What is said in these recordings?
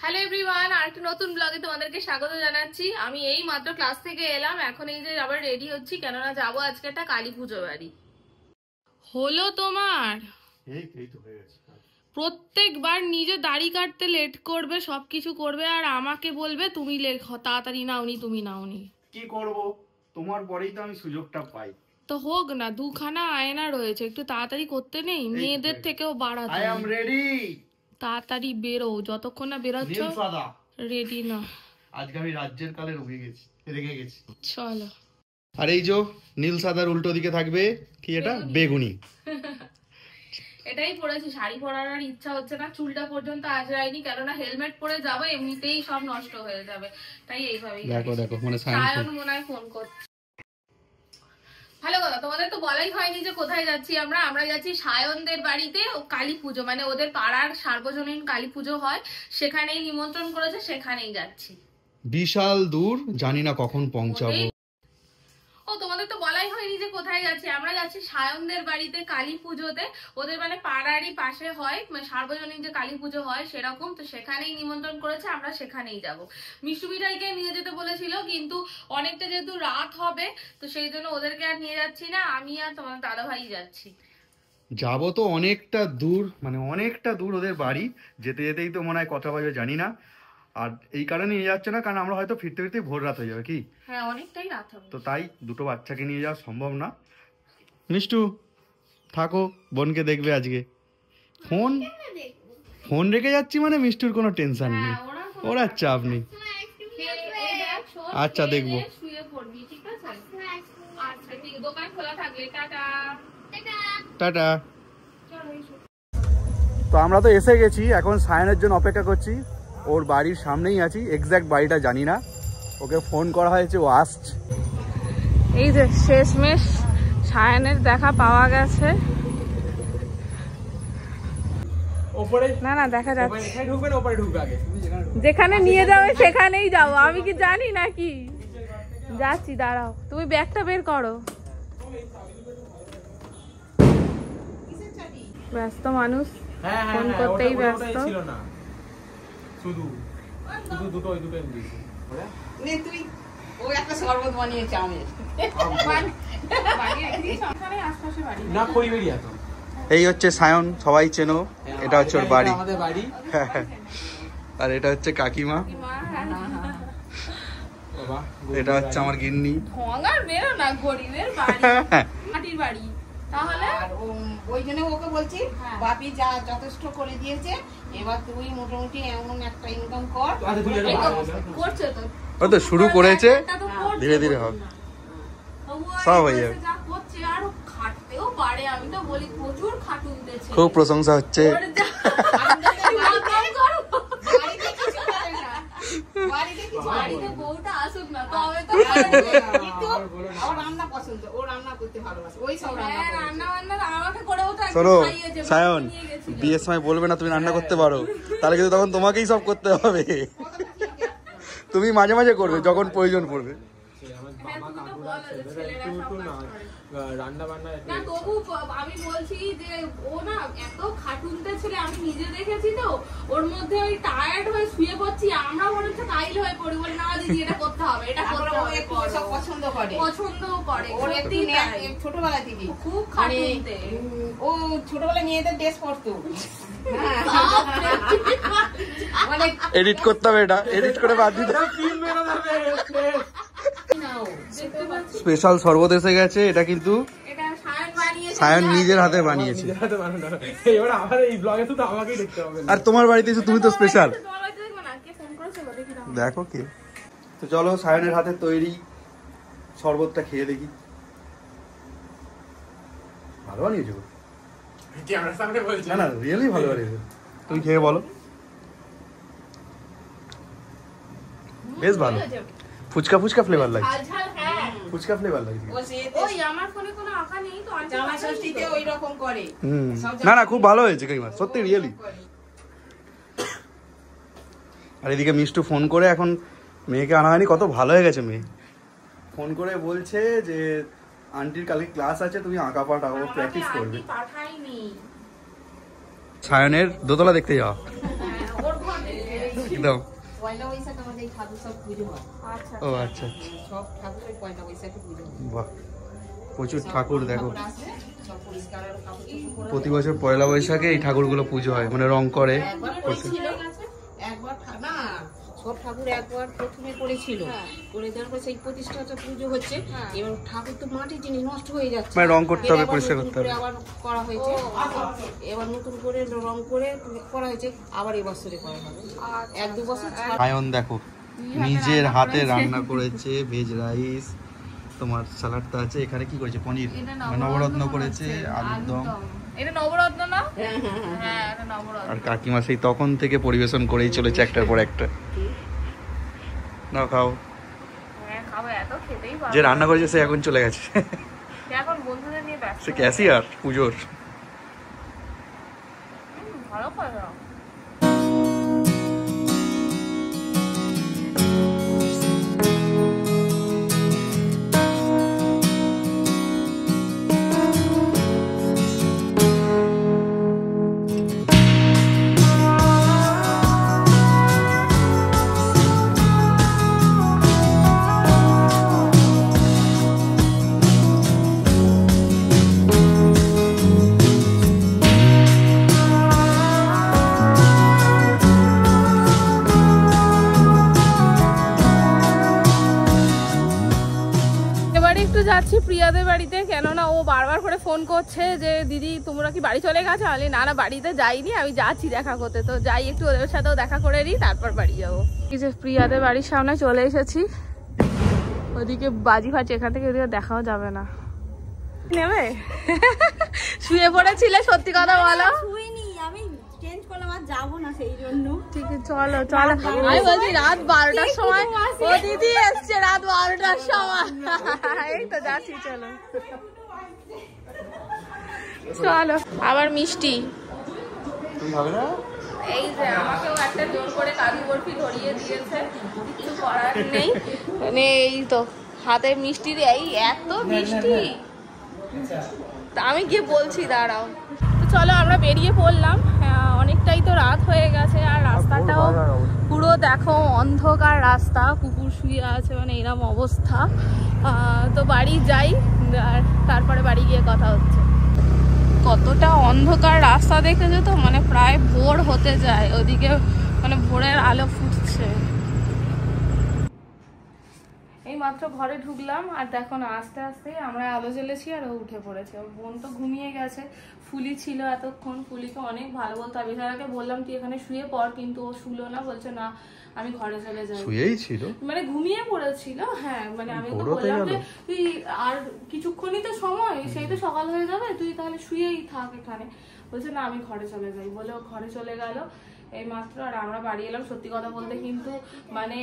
Hello everyone, আরেকটা নতুন ব্লগে তোমাদেরকে স্বাগত জানাচ্ছি। আমি এই মাত্র ক্লাস থেকে এলাম, এখন এই যে আবার রেডি হচ্ছি, কেননা যাবো আজকে একটা কালী পুজো বাড়ি। হলো তোমার প্রত্যেকবার নিজে দাড়ি কাটতে লেট করবে, সবকিছু করবে, আর আমাকে বলবে তুমি তাড়াতাড়ি নাওনি, তুমি নাওনি। কি করব, তোমার পরেই তো আমি সুযোগটা পাই। তো হোক না, দুখানা আয়না রয়েছে, একটু তাড়াতাড়ি করতে নেই? মেয়েদের থেকেও বাড়াতে। I am ready. তাড়াতাড়ি বেরো, যতক্ষণ না বেরোচ্ছ রেডি না। আজকে আমি রাজ্যের কালে রেগে গেছি। চলো। আর এই যে নীল সাদার উল্টো দিকে থাকবে কি, এটা বেগুনি। এটাই পরেছি, শাড়ি পরার আর ইচ্ছা হচ্ছে না, চুলটা পর্যন্ত আজ যায়নি, কেননা হেলমেট পরে যাবো, এমনিতেই সব নষ্ট হয়ে যাবে, তাই এইভাবেই। দেখো মানে সায়ন মনে হয় ফোন করছে। ভালো কথা, তোমাদের তো বলাই হয়নি যে কোথায় যাচ্ছি। আমরা যাচ্ছি সায়নদের বাড়িতে, কালী পুজো, মানে ওদের পাড়ার সার্বজনীন কালী পুজো হয়, সেখানেই নিমন্ত্রণ করেছে, সেখানেই যাচ্ছি। বিশাল দূর, জানি না কখন পৌঁছাবো। ও তোমাদের তো বলাই হয়নি যে কোথায় যাচ্ছি। আমরা যাচ্ছি সায়নদের বাড়িতে কালী পুজোতে, ওদের মানে পাড়ারই পাশে হয়, মানে সার্বজনীন যে কালী পুজো হয় সেরকম, তো সেখানেই নিমন্ত্রণ করেছে, আমরা সেখানেই যাব। মিষ্টি মিঠাইকে নিয়ে যেতে বলেছিল, কিন্তু অনেকটা যেহেতু রাত হবে, তো সেই জন্য ওদেরকে আর নিয়ে যাচ্ছি না, আমি আর তোমার দাদা ভাই যাচ্ছি। যাবো তো অনেকটা দূর, মানে অনেকটা দূর ওদের বাড়ি, যেতে যেতেই তো মনে হয় কটা বাজে জানি না। আর এই কারণে নিয়ে যাচ্ছে না, কারণ আমরা হয়তো ফিরতে ফিরতে ভোর রাত হয়ে যাবে। কি হ্যাঁ, অনেকটাই রাত হবে, তো তাই দুটো বাচ্চাকে নিয়ে যাওয়া সম্ভব না। মিষ্টু থাকো, বোনকে দেখবে আজকে। ফোন রেখে যাচ্ছি মানে মিষ্টুর কোনো টেনশন নেই, ওরা চাপ নেই। আচ্ছা দেখবো। টাটা। তো আমরা তো এসে গেছি, এখন সায়নের জন্য অপেক্ষা করছি। ওর বাড়ির সামনেই আছি, এক্স্যাক্ট বাড়িটা জানি না, ওকে ফোন করা হয়েছে, ও আসছে। এই যে শেষমেশ সায়নের দেখা পাওয়া গেছে। না না, দেখা যাচ্ছে, যেখানে নিয়ে যাবে সেখানেই যাবো, আমি কি জানি নাকি। যাচ্ছি, দাঁড়াও, তুমি ব্যাগটা বের করো। ব্যস্ত মানুষ, ফোন করতেই ব্যস্ত। শুধু দুটো তুই একটা শরবত বানিয়েছে আমের না, খড়িবেড়িয়া তো। এই হচ্ছে সায়ন, সবাই চেনো, এটা হচ্ছে ওর বাড়ি, আমাদের বাড়ি। আর এটা হচ্ছে কাকিমা, এটা হচ্ছে আমার গিন্নি। মাটির বাড়ি, তাহলে ওই জন্য ওকে বলছি বাপি যা যথেষ্ট করে দিয়েছে, এবার তুই মোটামুটি এমন একটা ইনকাম কর। করছে তো, ও তো শুরু করেছে, ধীরে ধীরে হবে, সব হয়ে যাবে। আমি তো বলি প্রচুর খাটুনতে, খুব প্রশংসা হচ্ছে। বউটা আসুক না, তবে তো রান্না পছন্দ, ও রান্না করতে ভালোবাসে, ওই সব রান্না বান্না আমাকে করেও তো শোনো সায়ন, বিয়ের সময় বলবে না তুমি রান্না করতে পারো, তাহলে কিন্তু তখন তোমাকেই সব করতে হবে। তুমি মাঝে মাঝে করবে যখন প্রয়োজন পড়বে। রান্না বান্না না, তবু আমি বলছি যে ও না এত খাটুনতে ছেলে, আমি নিজে দেখেছি তো, ওর মধ্যে ওই টায়ার্ড হয়ে শুয়ে পড়ছি, আমরা মনে হচ্ছে কাইল হয়ে পড়ি, বলি না দিদি এটা করতে হবে, এটা করতে হবে, সব পছন্দও করে, ওর একটু ছোটবেলা থেকে খুব খাটুনতে। ও ছোটবেলায় মেয়েদের ড্রেস পরতো, এডিট করতে হবে, এটা এডিট করে বাদ দিতে। স্পেশাল শরবত এসে গেছে, এটা কিন্তু সায়ন নিজের হাতে বানিয়েছে। আর তোমার বাড়িতে এসে তুমি তো স্পেশাল, দেখো কে। তো চলো সায়নের হাতে তৈরি শরবতটা খেয়ে দেখি। ভালো বানিয়েছো? না না, রিয়েলি ভালো বানিয়েছো, তুমি খেয়ে বলো। বেশ ভালো, ফুচকা ফুচকা ফ্লেভার লাগে, ফুচকা ফ্লেভার লাগে। ওই আমার ফোনে কোনো আঁকা নেই তো, জামা ষষ্ঠীতে ওই রকম করে। না না, খুব ভালো হয়েছে কাকিমা, সত্যি রিয়েলি। আর এদিকে মিষ্টু ফোন করে, এখন মেয়েকে আনা হয়নি, কত ভালো হয়ে গেছে মেয়ে। ফোন করে বলছে যে আন্টির কালকে ক্লাস আছে, তুমি আঁকা পাঠাও, প্র্যাকটিস করবে। সায়নের দোতলা দেখতে যাওয়া, একদম। পয়লা বৈশাখ আমাদের এই ঠাকুর সব পুজো হয়। আচ্ছা ও আচ্ছা সব ঠাকুর ওই পয়লা বৈশাখে পুজো হয়। বাহ, প্রচুর ঠাকুর দেখো। ঠাকুর আসে, সব পরিষ্কার আর কাপড় চোপড় পরে প্রতি বছর পয়লা বৈশাখে এই ঠাকুরগুলো পুজো হয়, মানে রং করে। একবার করেছিল, একবার না সব ঠাকুর একবার প্রথমে করেছিল, করে দেওয়ার পর সেই প্রতিষ্ঠাটা পুজো হচ্ছে। এবার ঠাকুর তো মাটির জিনিস নষ্ট হয়ে যাচ্ছে, মানে রং করতে হবে, এবার পরিষ্কার নতুন করতে হবে। করে আবার করা হয়েছে, এবার নতুন করে রং করে করা হয়েছে, আবার এবছরে করা হবে। 1-2 বছর ছাড়া। সায়ন দেখো নিজের হাতে রান্না করেছে, ভেজ রাইস, তোমার স্যালাডটা আছে, এখানে কি করেছে পনির, এটা নবরত্ন করেছে, আলুর দম। এটা নবরত্ন না? হ্যাঁ এটা নবরত্ন। আর কাকিমা সেই তখন থেকে পরিবেশন করেই চলেছে একটার পর একটা। নাও খাও। হ্যাঁ খাবো, এত খেতেই পারবো। যে রান্না করেছে সে এখন চলে গেছে, সে এখন বন্ধুদের নিয়ে ব্যস্ত। সে ক্যাশিয়ার পুজোর। ভালো করে দাও। এবারে একটু যাচ্ছি প্রিয়াদের বাড়িতে, কেননা ও বারবার করে ফোন করছে যে দিদি তোমরা কি বাড়ি চলে গেছো? আমি না না বাড়িতে যাইনি, আমি যাচ্ছি দেখা করতে। তো যাই একটু ওদের সাথেও দেখা করে নিই, তারপর বাড়ি যাবো। এই যে প্রিয়াদের বাড়ির সামনে চলে এসেছি, ওদিকে বাজি ফাজি, এখান থেকে ওদিকে দেখাও যাবে না। নেবে শুয়ে পড়েছিলে, সত্যি কথা বলো। আমি চেঞ্জ করলাম আর যাবো না সেই জন্য। ঠিক আছে চলো চলো। আমি বলছি রাত 12টার সময় ও দিদি এসছে, রাত 12টার সময়। এই তো যাচ্ছি, চলো চলো। আবার মিষ্টি তুমি খাবে না? এই যে আমাকেও একটা জোর করে কাজু বরফি ধরিয়ে দিয়েছে, কিছু করার নেই। মানে এই তো হাতে মিষ্টি এই এত মিষ্টি, তা আমি গিয়ে বলছি দাঁড়াও। তো চলো আমরা বেরিয়ে পড়লাম, অনেকটাই তো রাত হয়ে গেছে, আর রাস্তাটাও পুরো দেখো অন্ধকার রাস্তা, কুকুর শুয়ে আছে, মানে এরকম অবস্থা। তো বাড়ি যাই, আর তারপরে বাড়ি গিয়ে কথা হচ্ছে। কতটা অন্ধকার রাস্তা দেখেছো তো, মানে প্রায় ভোর হতে যায়, ওদিকে মানে ভোরের আলো ফুটছে। এই মাত্র ঘরে ঢুকলাম, আর দেখো না আস্তে আস্তে আমরা আলো জ্বেলেছি আর ও উঠে পড়েছে। ওর বোন তো ঘুমিয়ে গেছে, ফুলি ছিল এতক্ষণ, ফুলিকে অনেক ভালো বলতো। বিছানাকে বললাম তুই এখানে শুয়ে পড়, কিন্তু ও শুলো না, বলছে না আমি ঘরে চলে যাই। শুয়েই ছিল, মানে ঘুমিয়ে পড়েছিল। হ্যাঁ মানে আমি তো বললাম যে তুই আর কিছুক্ষণই তো সময়, সেই তো সকাল হয়ে যাবে, তুই তাহলে শুয়েই থাক এখানে। বলছে না আমি ঘরে চলে যাই, বলে ও ঘরে চলে গেল এই মাত্র। আর আমরা বাড়ি এলাম। সত্যি কথা বলতে কিন্তু মানে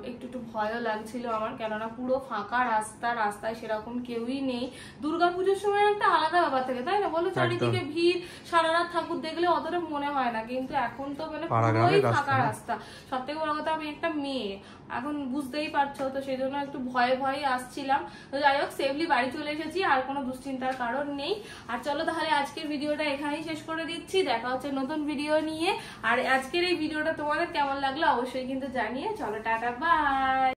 একটু একটু ভয়ও লাগছিল আমার, কেননা পুরো ফাঁকা রাস্তা, রাস্তায় সেরকম কেউই নেই। দুর্গাপুজোর সময় একটা আলাদা ব্যাপার থাকে, তাই না বলো? চারিদিকে ভিড়, সারা রাত ঠাকুর দেখলে অতটা মনে হয় না, কিন্তু এখন তো মানে পুরোই ফাঁকা রাস্তা। সব থেকে বড় কথা আমি একটা মেয়ে, এখন বুঝতেই পারছো, তো সেই জন্য একটু ভয়ে ভয়ে আসছিলাম। তো যাই হোক সেফলি বাড়ি চলে এসেছি, আর কোনো দুশ্চিন্তার কারণ নেই। আর চলো তাহলে আজকের ভিডিওটা এখানেই শেষ করে দিচ্ছি, দেখা হচ্ছে নতুন ভিডিও নিয়ে। আর আজকের এই ভিডিওটা তোমাদের কেমন লাগলো অবশ্যই কিন্তু জানিয়ে। চলো টাটা, বাই।